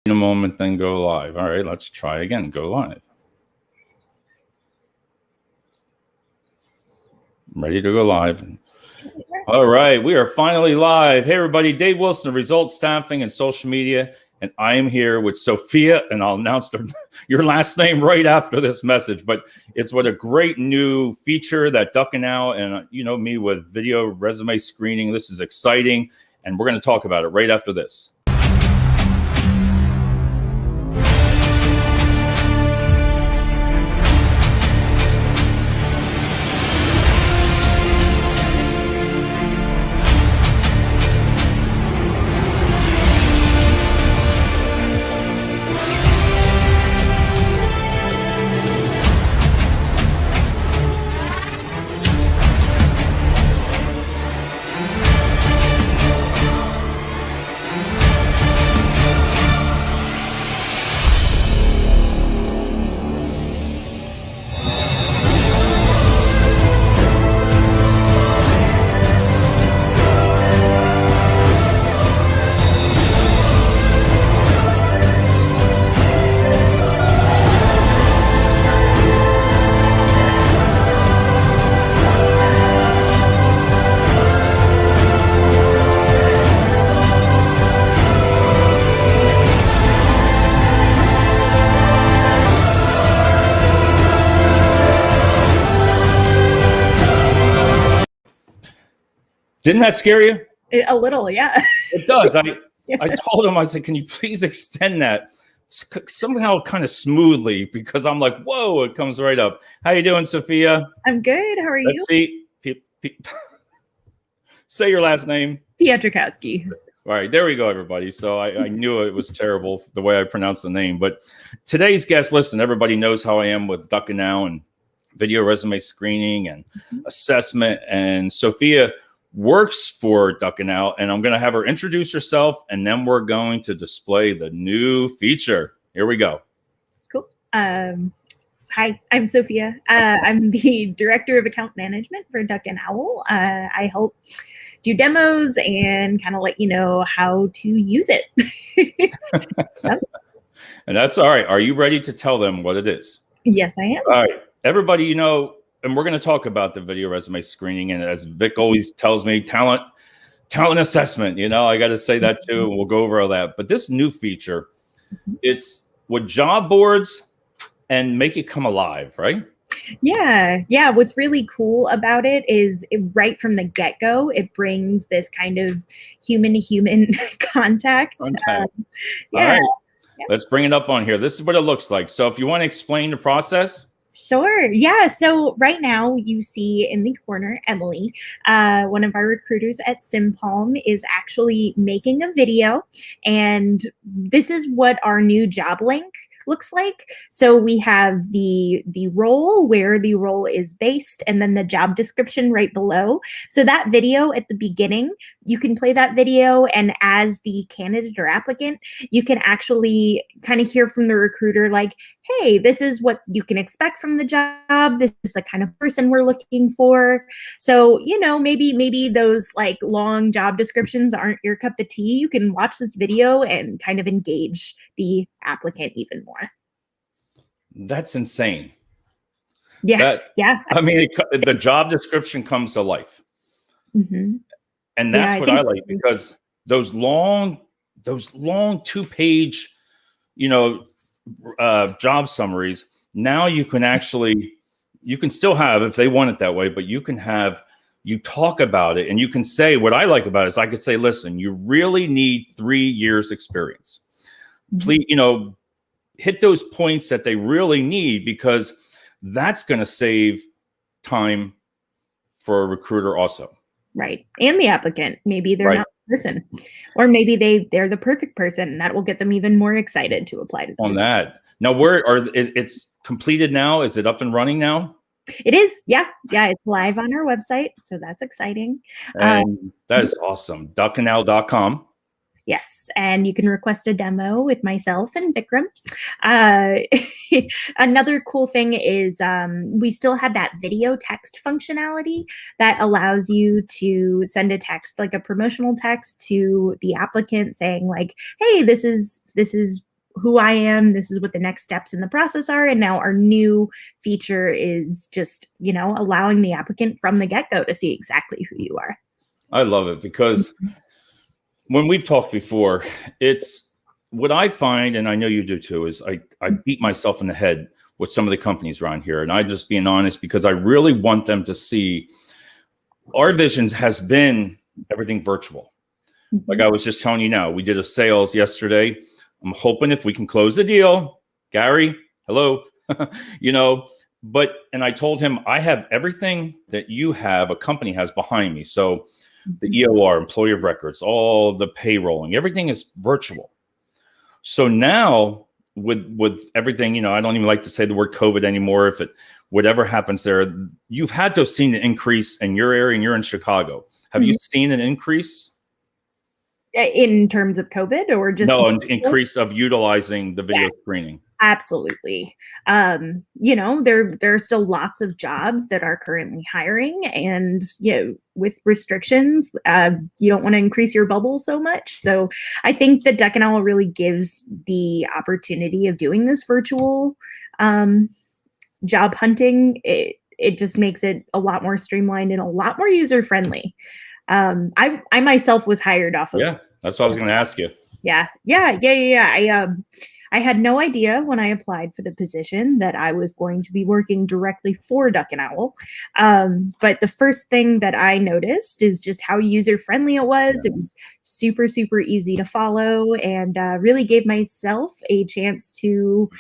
In a moment, then go live. All right, let's try again. Go live. Ready to go live. All right, we are finally live. Hey, everybody, Dave Wilson of Results Staffing and Social Media, and I am here with Sophia, and I'll announce your last name right after this message. But it's what a great new feature that Ducknowl, and you know me with video resume screening. This is exciting, and we're going to talk about it right after this. Didn't that scare you? A little, yeah. It does. I told him, I said, can you please extend that somehow kind of smoothly? Because I'm like, whoa, it comes right up. How you doing, Sophia? I'm good. How are you? Let's see. Say your last name. Peitrkowski. All right, there we go, everybody. So I knew it was terrible the way I pronounced the name. But today's guest, listen, everybody knows how I am with Ducknowl and video resume screening and assessment. And Sophia works for Ducknowl, and I'm going to have her introduce herself, and then we're going to display the new feature. Here we go. Cool. Hi, I'm Sophia. I'm the Director of Account Management for Ducknowl. I help do demos and kind of let you know how to use it. Yep. And that's all right. Are you ready to tell them what it is? Yes, I am. All right. Everybody, you know, and we're going to talk about the video resume screening. And as Vic always tells me, talent assessment, you know, I got to say that too. And we'll go over all that. But this new feature, it's with job boards and make it come alive, right? Yeah. Yeah. What's really cool about it is right from the get-go, it brings this kind of human-to-human contact. Yeah. All right. Yeah. Let's bring it up on here. This is what it looks like. So if you want to explain the process. Sure. Yeah. So right now you see in the corner, Emily, one of our recruiters at Simpalm, is actually making a video. And this is what our new job link looks like. So we have the role, where the role is based, and then the job description right below. So that video at the beginning, you can play that video, and as the candidate or applicant, you can actually kind of hear from the recruiter like, hey, this is what you can expect from the job. This is the kind of person we're looking for. So, you know, maybe those like long job descriptions aren't your cup of tea. You can watch this video and kind of engage the applicant even more. That's insane. Yeah. Yeah. I mean, the job description comes to life. Mm-hmm. And that's what I like, because those long 2-page, you know, job summaries, now you can actually, you can still have, if they want it that way, but you can have, you talk about it, and you can say, what I like about it is I could say, listen, you really need 3 years experience. Please, you know, hit those points that they really need, because that's going to save time for a recruiter also. Right. And the applicant, maybe they're not the person, or maybe they're the perfect person, and that will get them even more excited to apply to on that. Now, it's completed now? Is it up and running now? It is. Yeah. Yeah. It's live on our website. So that's exciting. And that is awesome. Ducknowl.com. Yes, and you can request a demo with myself and Vikram. Another cool thing is we still have that video text functionality that allows you to send a text, like a promotional text, to the applicant saying like, hey, this is who I am. This is what the next steps in the process are. And now our new feature is just, allowing the applicant from the get-go to see exactly who you are. I love it because when we've talked before, it's what I find, and I know you do too, is I beat myself in the head with some of the companies around here. And I'm just being honest because I really want them to see our visions has been everything virtual. Like I was just telling you now, we did a sales yesterday. I'm hoping if we can close the deal, Gary, hello, and I told him I have everything that you have, a company has behind me. So the EOR, employee of records, all the payrolling, everything is virtual. So now with everything, I don't even like to say the word COVID anymore. If whatever happens there, you've had to have seen an increase in your area and you're in Chicago. Have you seen an increase? In terms of COVID or just no, an increase of utilizing the video screening? Absolutely. There are still lots of jobs that are currently hiring, and with restrictions, you don't want to increase your bubble so much. So I think that Ducknowl really gives the opportunity of doing this virtual job hunting. It just makes it a lot more streamlined and a lot more user friendly. I myself was hired off of. Yeah, that's what I was going to ask you. Yeah. I had no idea when I applied for the position that I was going to be working directly for Ducknowl. But the first thing that I noticed is just how user friendly it was. It was super, super easy to follow, and really gave myself a chance to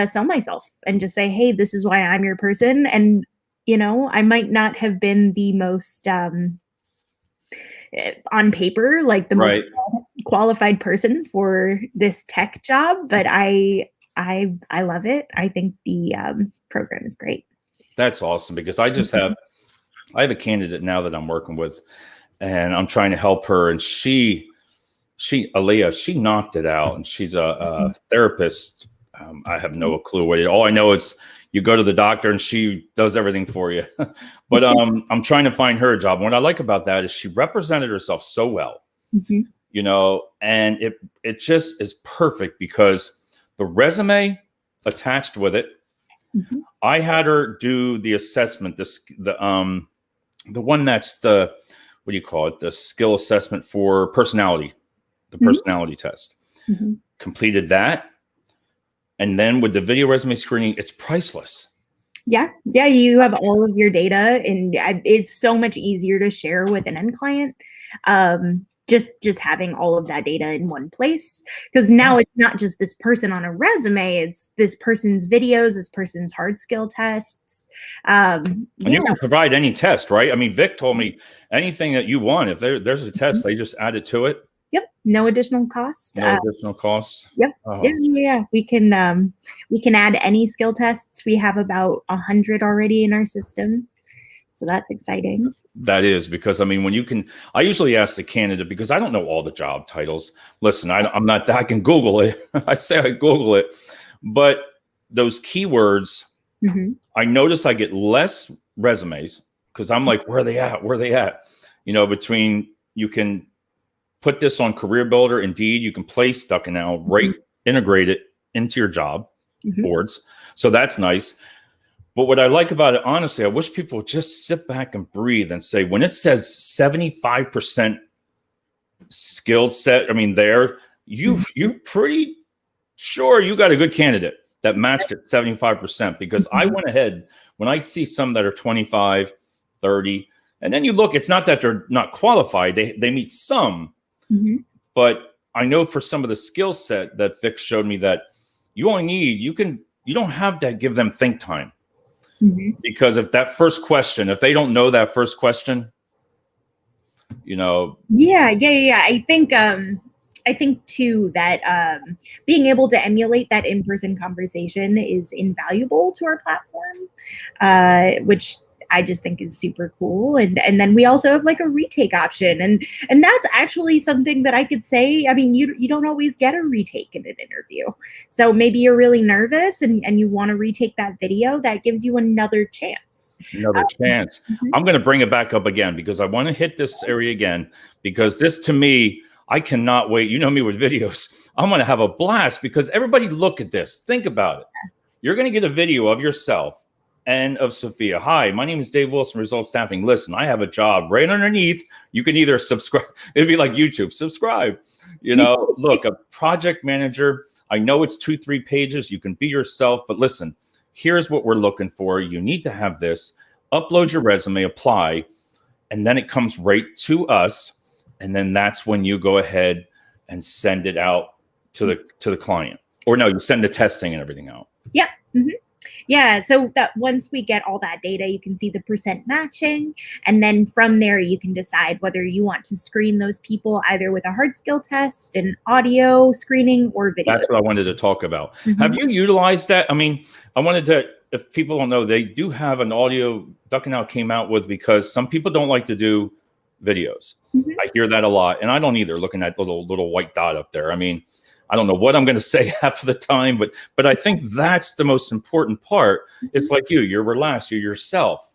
sell myself and just say, hey, this is why I'm your person. And, I might not have been the most on paper, like the most qualified person for this tech job, but I love it. I think the program is great. That's awesome because I just have a candidate now that I'm working with, and I'm trying to help her, and she Aaliyah, she knocked it out, and she's a therapist. I have no clue what all I know is you go to the doctor and she does everything for you. But I'm trying to find her a job. And what I like about that is she represented herself so well, and it just is perfect because the resume attached with it. I had her do the assessment, the one that's the, what do you call it? The skill assessment for personality, the personality test. Completed that. And then with the video resume screening, it's priceless. Yeah. You have all of your data, and it's so much easier to share with an end client. Just having all of that data in one place, because now it's not just this person on a resume, it's this person's videos, this person's hard skill tests. And you can provide any test, right? I mean, Vic told me anything that you want, if there's a test, they just add it to it. Yep. No additional cost. No additional costs. Yep. Oh. Yeah. We can add any skill tests. We have about 100 already in our system, so that's exciting. That is, because I mean, I usually ask the candidate because I don't know all the job titles. Listen, I'm not. I can Google it. I say I Google it, but those keywords, I notice I get less resumes because I'm like, where are they at? Where are they at? Between you can put this on Career Builder, Indeed, you can place Ducknowl, integrate it into your job boards. So that's nice. But what I like about it, honestly, I wish people would just sit back and breathe and say, when it says 75% skilled set, I mean, you're pretty sure you got a good candidate that matched at 75%, because I went ahead when I see some that are 25, 30, and then you look, it's not that they're not qualified. They meet some. But I know for some of the skill set that Vic showed me that you only need, you don't have to give them think time. Because if that first question, if they don't know that first question, Yeah. I think too that being able to emulate that in-person conversation is invaluable to our platform, which I just think is super cool. And then we also have like a retake option. And that's actually something that I could say, I mean, you don't always get a retake in an interview. So maybe you're really nervous and you want to retake that video, that gives you another chance. I'm going to bring it back up again because I want to hit this area again, because this, to me, I cannot wait. You know me with videos. I'm going to have a blast because everybody look at this. Think about it. You're going to get a video of yourself and of Sophia. Hi, my name is Dave Wilson, Results Staffing. Listen, I have a job right underneath. You can either subscribe. It'd be like YouTube, subscribe. You know, look, a project manager. I know it's 2-3 pages. You can be yourself, but listen, here's what we're looking for. You need to have this. Upload your resume, apply, and then it comes right to us. And then that's when you go ahead and send it out to the client. Or no, you send the testing and everything out. Yep. Mm-hmm. Yeah, so that once we get all that data, you can see the percent matching. And then from there, you can decide whether you want to screen those people either with a hard skill test, an audio screening, or video. That's what I wanted to talk about. Mm-hmm. Have you utilized that? I mean, I wanted to, if people don't know, they do have an audio Ducknowl came out with, because some people don't like to do videos. Mm-hmm. I hear that a lot. And I don't either, looking at little white dot up there. I mean, I don't know what I'm going to say half of the time, but I think that's the most important part. It's like you're relaxed, you're yourself.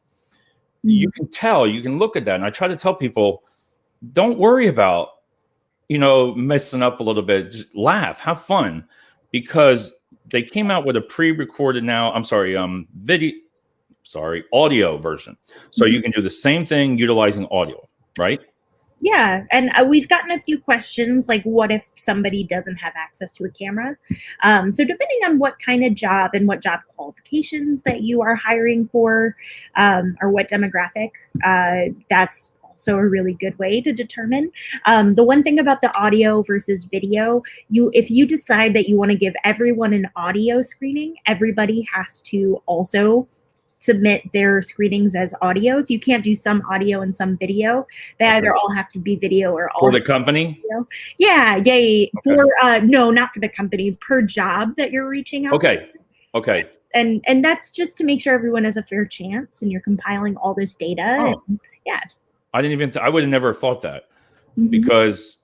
Mm-hmm. You can tell, you can look at that. And I try to tell people, don't worry about, messing up a little bit. Just laugh, have fun, because they came out with a pre-recorded audio version. So you can do the same thing utilizing audio, right? Yeah, and we've gotten a few questions like, what if somebody doesn't have access to a camera? So depending on what kind of job and what job qualifications that you are hiring for, or what demographic, that's also a really good way to determine. The one thing about the audio versus video, if you decide that you want to give everyone an audio screening, everybody has to also submit their screenings as audios. You can't do some audio and some video. They either all have to be video or all for the company. Video. Yeah. Okay. For no, not for the company, per job that you're reaching out. Okay. And that's just to make sure everyone has a fair chance, and you're compiling all this data. Oh. And, yeah. I didn't even. I would have never thought that, because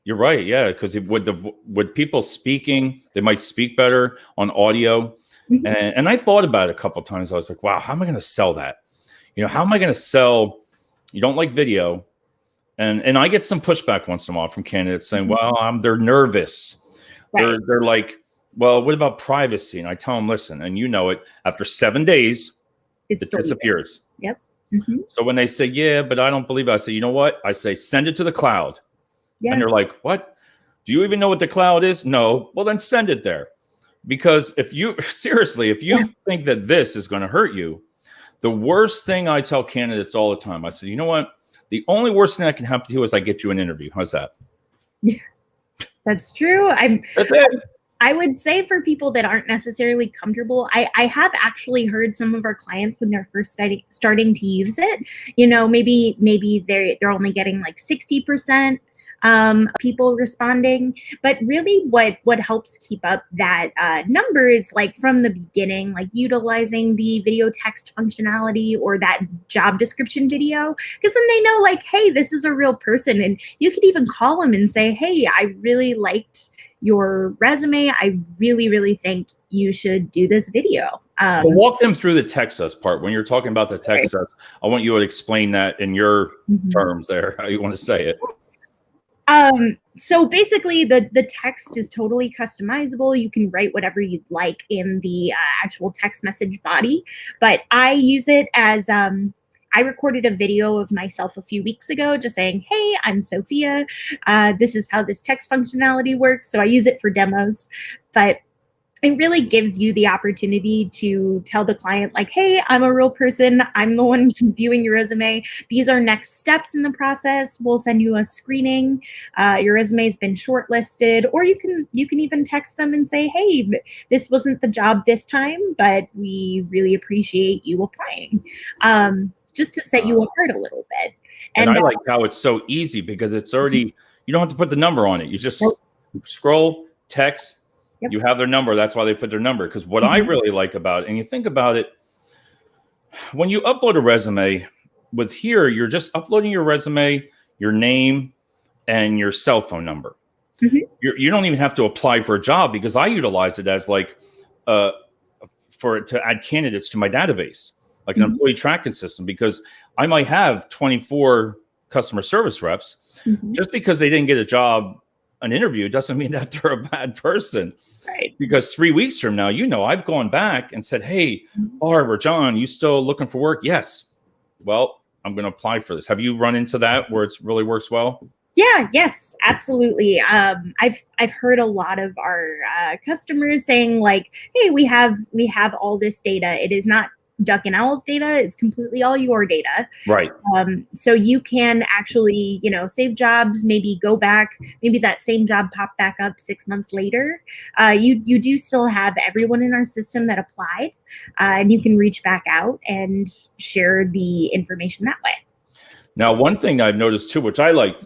you're right. Yeah, because with people speaking, they might speak better on audio. Mm-hmm. And I thought about it a couple of times. I was like, wow, how am I going to sell that? How am I going to sell? You don't like video. And I get some pushback once in a while from candidates saying, well, they're nervous. Right. They're like, well, what about privacy? And I tell them, listen, and it, after 7 days, it disappears. Yep. Mm-hmm. So when they say, yeah, but I don't believe it, I say, you know what? I say, send it to the cloud. Yeah. And they're like, what? Do you even know what the cloud is? No. Well, then send it there. Because if you think that this is going to hurt you, the worst thing I tell candidates all the time, I said, you know what? The only worst thing that can happen to you is I get you an interview. How's that? Yeah, that's true. That's it. I would say for people that aren't necessarily comfortable, I have actually heard some of our clients when they're first starting to use it, maybe they're only getting like 60%. People responding, but really what helps keep up that number is like from the beginning, like utilizing the video text functionality or that job description video, because then they know like, hey, this is a real person. And you could even call them and say, hey, I really liked your resume. I really, really think you should do this video. Well, walk them through the text us part. When you're talking about the text us, I want you to explain that in your terms there, how you want to say it. So basically the text is totally customizable. You can write whatever you'd like in the actual text message body, but I use it as, I recorded a video of myself a few weeks ago just saying, hey, I'm Sophia. This is how this text functionality works. So I use it for demos, but it really gives you the opportunity to tell the client like, hey, I'm a real person. I'm the one viewing your resume. These are next steps in the process. We'll send you a screening. Your resume has been shortlisted, or you can even text them and say, hey, this wasn't the job this time, but we really appreciate you applying. Just to set you apart a little bit. And I like how it's so easy because it's already, you don't have to put the number on it. You just scroll, text, you have their number. That's why they put their number. Because what I really like about it, and you think about it, when you upload a resume with here, you're just uploading your resume, your name, and your cell phone number. You don't even have to apply for a job, because I utilize it as like to add candidates to my database, like an employee tracking system, because I might have 24 customer service reps. Just because they didn't get a job an interview doesn't mean that they're a bad person. Right. Because 3 weeks from now, I've gone back and said, hey, Barb or John, you still looking for work? Yes. Well, I'm going to apply for this. Have you run into that where it really works well? Yeah, yes, absolutely. I've heard a lot of our customers saying like, hey, we have all this data. It is not Ducknowl's data. It's completely all your data. Right. So you can actually, save jobs, maybe go back, maybe that same job popped back up 6 months later. You do still have everyone in our system that applied, and you can reach back out and share the information that way. Now, one thing I've noticed too, which I like,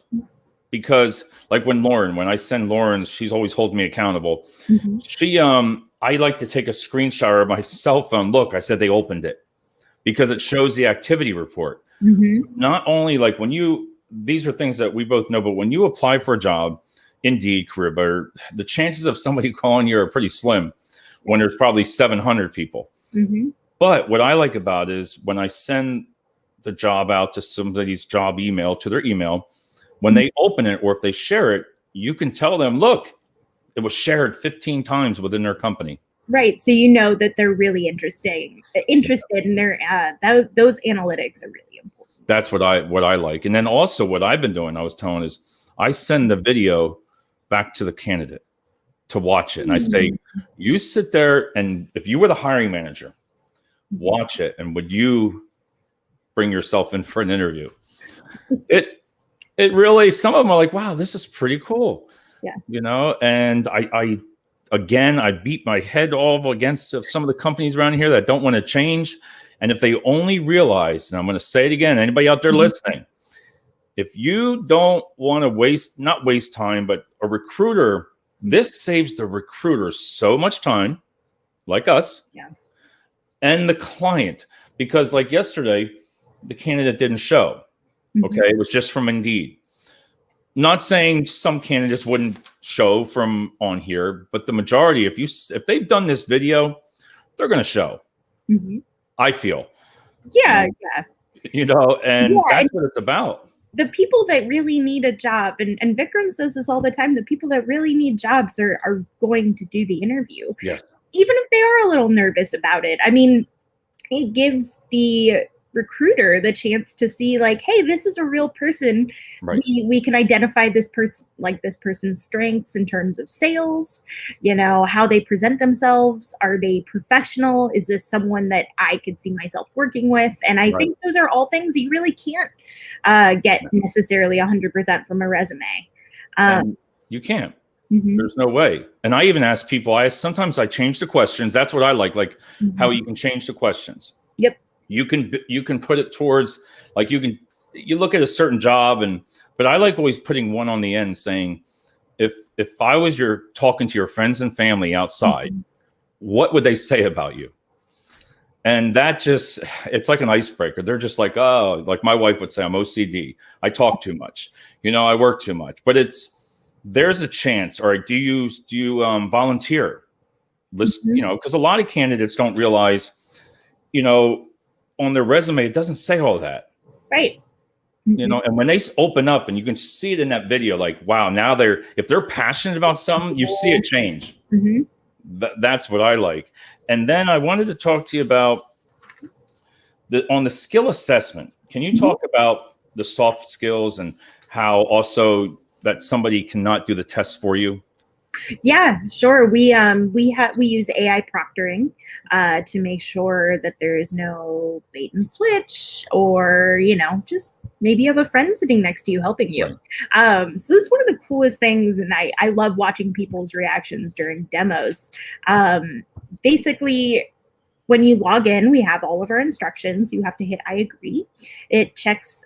because like when I send Lauren, she's always holding me accountable. Mm-hmm. I like to take a screenshot of my cell phone. Look, I said they opened it, because it shows the activity report. Mm-hmm. So not only like these are things that we both know, but when you apply for a job, Indeed, CareerBuilder, the chances of somebody calling you are pretty slim when there's probably 700 people. Mm-hmm. But what I like about it is when I send the job out to somebody's job email, to their email, when they open it, or if they share it, you can tell them, look, it was shared 15 times within their company. Right. So you know that they're really interested in their those analytics are really important. That's what I like. And then also what I've been doing, I was telling, is I send the video back to the candidate to watch it. And I say, you sit there, and if you were the hiring manager, watch it, and would you bring yourself in for an interview? It really, some of them are like, wow, this is pretty cool. Yeah. And I beat my head all against some of the companies around here that don't want to change. And if they only realize, and I'm going to say it again, anybody out there listening, if you don't want to not waste time, but a recruiter, this saves the recruiter so much time, like us, and the client. Because like yesterday, the candidate didn't show. Okay. It was just from Indeed. Not saying some candidates wouldn't show from on here, but the majority, if they've done this video, they're going to show. Mm-hmm. I feel. Yeah. And that's what it's about. The people that really need a job, and Vikram says this all the time, the people that really need jobs are going to do the interview. Yes. Even if they are a little nervous about it. I mean, it gives the recruiter the chance to see like, hey, this is a real person. Right. We can identify this person's strengths in terms of sales, how they present themselves. Are they professional? Is this someone that I could see myself working with? And I think those are all things you really can't get necessarily 100% from a resume. You can't. Mm-hmm. There's no way. And I even ask people, sometimes I change the questions. That's what I like how you can change the questions. Yep. You can put it towards, like, you look at a certain job, but I like always putting one on the end saying, if I was talking to your friends and family outside, what would they say about you? And it's like an icebreaker. They're just like, oh, like my wife would say, I'm OCD. I talk too much. I work too much. But there's a chance. Or do you volunteer? Listen, because a lot of candidates don't realize, on their resume, it doesn't say all that. Right. And when they open up, and you can see it in that video, like, wow, now if they're passionate about something, you see it change. Mm-hmm. That's what I like. And then I wanted to talk to you about on the skill assessment. Can you talk about the soft skills and how also that somebody cannot do the test for you? Yeah, sure. We use AI proctoring to make sure that there is no bait and switch, or just maybe you have a friend sitting next to you helping you. So this is one of the coolest things, and I love watching people's reactions during demos. Basically, when you log in, we have all of our instructions. You have to hit I agree. It checks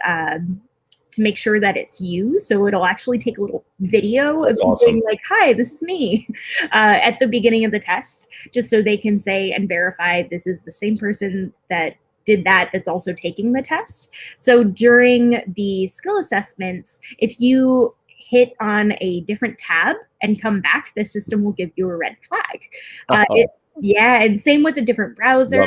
to make sure that it's you. So it'll actually take a little video of you being like, hi, this is me at the beginning of the test, just so they can say and verify this is the same person that did that's also taking the test. So during the skill assessments, if you hit on a different tab and come back, the system will give you a red flag. And same with a different browser.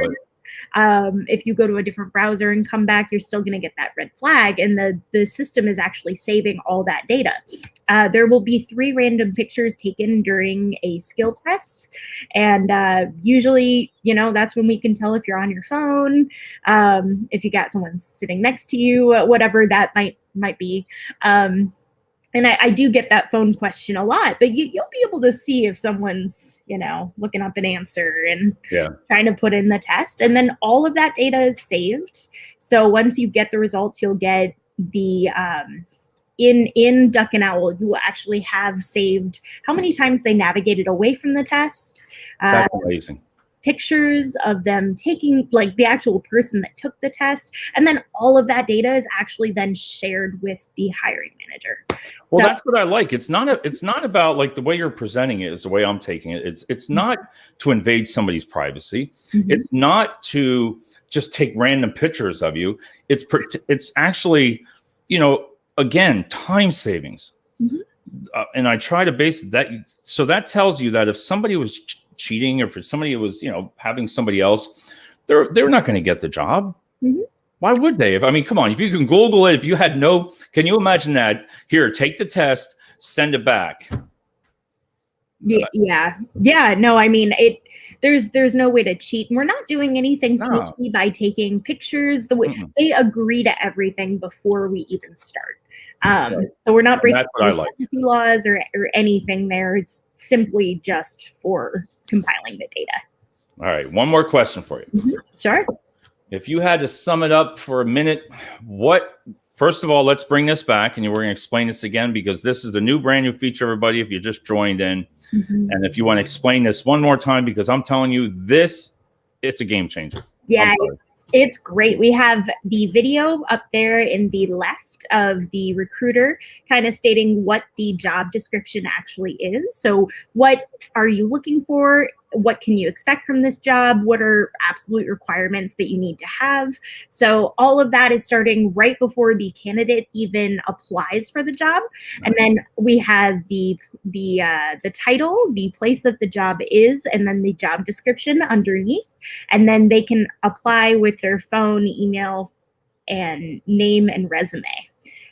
If you go to a different browser and come back, you're still going to get that red flag, and the system is actually saving all that data. There will be 3 random pictures taken during a skill test, and usually, that's when we can tell if you're on your phone, if you got someone sitting next to you, whatever that might be. And I do get that phone question a lot, but you'll be able to see if someone's, looking up an answer and trying to put in the test. And then all of that data is saved. So once you get the results, you'll get the in Ducknowl, you will actually have saved how many times they navigated away from the test. That's amazing. Pictures of them taking, like the actual person that took the test, and then all of that data is actually then shared with the hiring manager. Well, that's what I like. It's not about like the way you're presenting it is the way I'm taking it. It's not to invade somebody's privacy. It's not to just take random pictures of you. It's actually, again, time savings. And I try to base that. So that tells you that if somebody was cheating, or if somebody was, having somebody else, they're not going to get the job. Why would they? Come on, if you can Google it, if you had can you imagine that? Here, take the test, send it back. Yeah. No, there's no way to cheat. And we're not doing anything sneaky by taking pictures. They agree to everything before we even start. So we're not breaking laws or anything there. It's simply just for compiling the data. All right. One more question for you. Sure. If you had to sum it up for a minute, first of all, let's bring this back, and we're going to explain this again, because this is a brand new feature, everybody, if you just joined in. And if you want to explain this one more time, because I'm telling you, it's a game changer. Yeah, it's great. We have the video up there in the left of the recruiter kind of stating what the job description actually is. So what are you looking for? What can you expect from this job? What are absolute requirements that you need to have? So all of that is starting right before the candidate even applies for the job. And then we have the title, the place that the job is, and then the job description underneath. And then they can apply with their phone, email, and name and resume.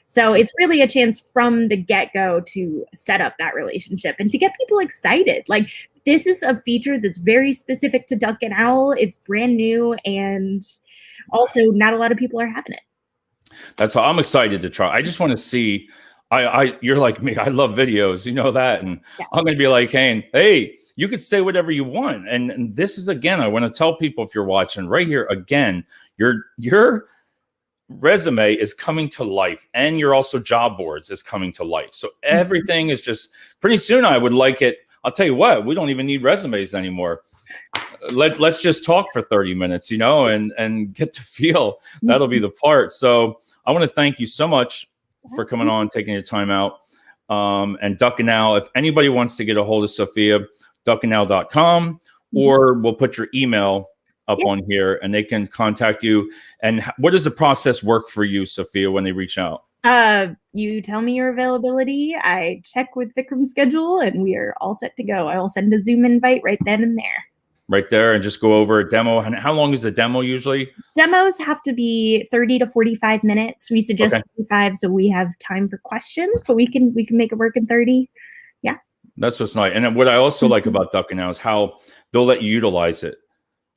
So it's really a chance from the get-go to set up that relationship and to get people excited. Like, this is a feature that's very specific to Ducknowl. It's brand new, and also not a lot of people are having it. That's why I'm excited to try. I just want to see. You're like me. I love videos. You know that, and I'm going to be like, hey, you could say whatever you want. And this is, again, I want to tell people, if you're watching right here, again, your resume is coming to life, and your also job boards is coming to life. So everything is just, pretty soon I would like it. I'll tell you what, we don't even need resumes anymore. Let's just talk for 30 minutes, and get to feel. That'll be the part. So I want to thank you so much for coming on, taking your time out. And Ducknowl, if anybody wants to get a hold of Sophia, ducknowl.com, or we'll put your email up on here, and they can contact you. And what does the process work for you, Sophia, when they reach out? You tell me your availability. I check with Vikram's schedule, and we are all set to go. I will send a Zoom invite right then and there. Right there, and just go over a demo. And how long is the demo usually? Demos have to be 30 to 45 minutes. We suggest 45, so we have time for questions, but we can make it work in 30. Yeah. That's what's nice. And what I also like about Ducknowl is how they'll let you utilize it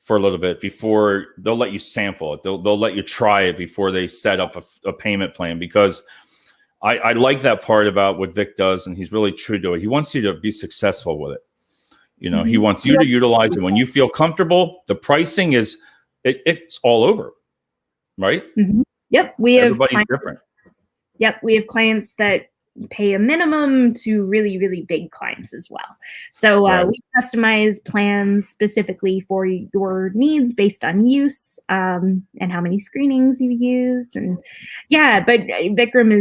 for a little bit before they'll let you sample it. They'll let you try it before they set up a payment plan, because I like that part about what Vic does, and he's really true to it. He wants you to be successful with it. He wants you to utilize it when you feel comfortable. The pricing is it's all over, right? Yep, we have everybody's different. Yep, we have clients that pay a minimum to really, really big clients as well. So we customize plans specifically for your needs based on use and how many screenings you used. And but Vikram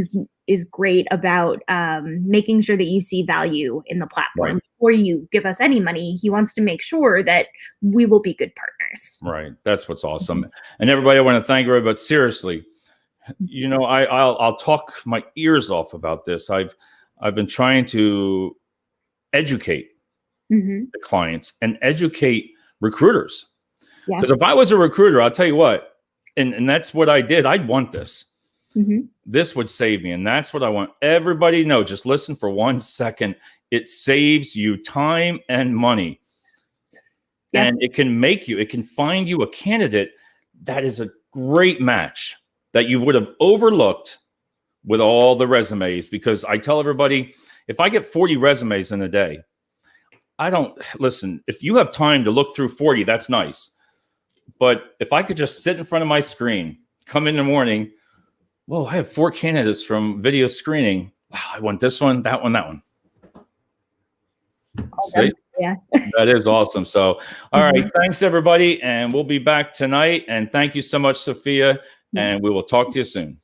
is great about making sure that you see value in the platform. Before you give us any money, he wants to make sure that we will be good partners. Right. That's what's awesome. And everybody, I want to thank everybody, but seriously, I'll talk my ears off about this. I've been trying to educate the clients and educate recruiters, Yeah. Because if I was a recruiter, I'll tell you what, and that's what I did. I'd want this. This would save me. And that's what I want everybody to know. Just listen for 1 second. It saves you time and money. Yep. And it can find you a candidate that is a great match that you would have overlooked with all the resumes. Because I tell everybody, if I get 40 resumes in a day, listen, if you have time to look through 40, that's nice. But if I could just sit in front of my screen, come in the morning, whoa, I have 4 candidates from video screening. Wow, I want this one, that one, that one. See? Yeah. That is awesome. So, all right. Thanks, everybody. And we'll be back tonight. And thank you so much, Sophia. And we will talk to you soon.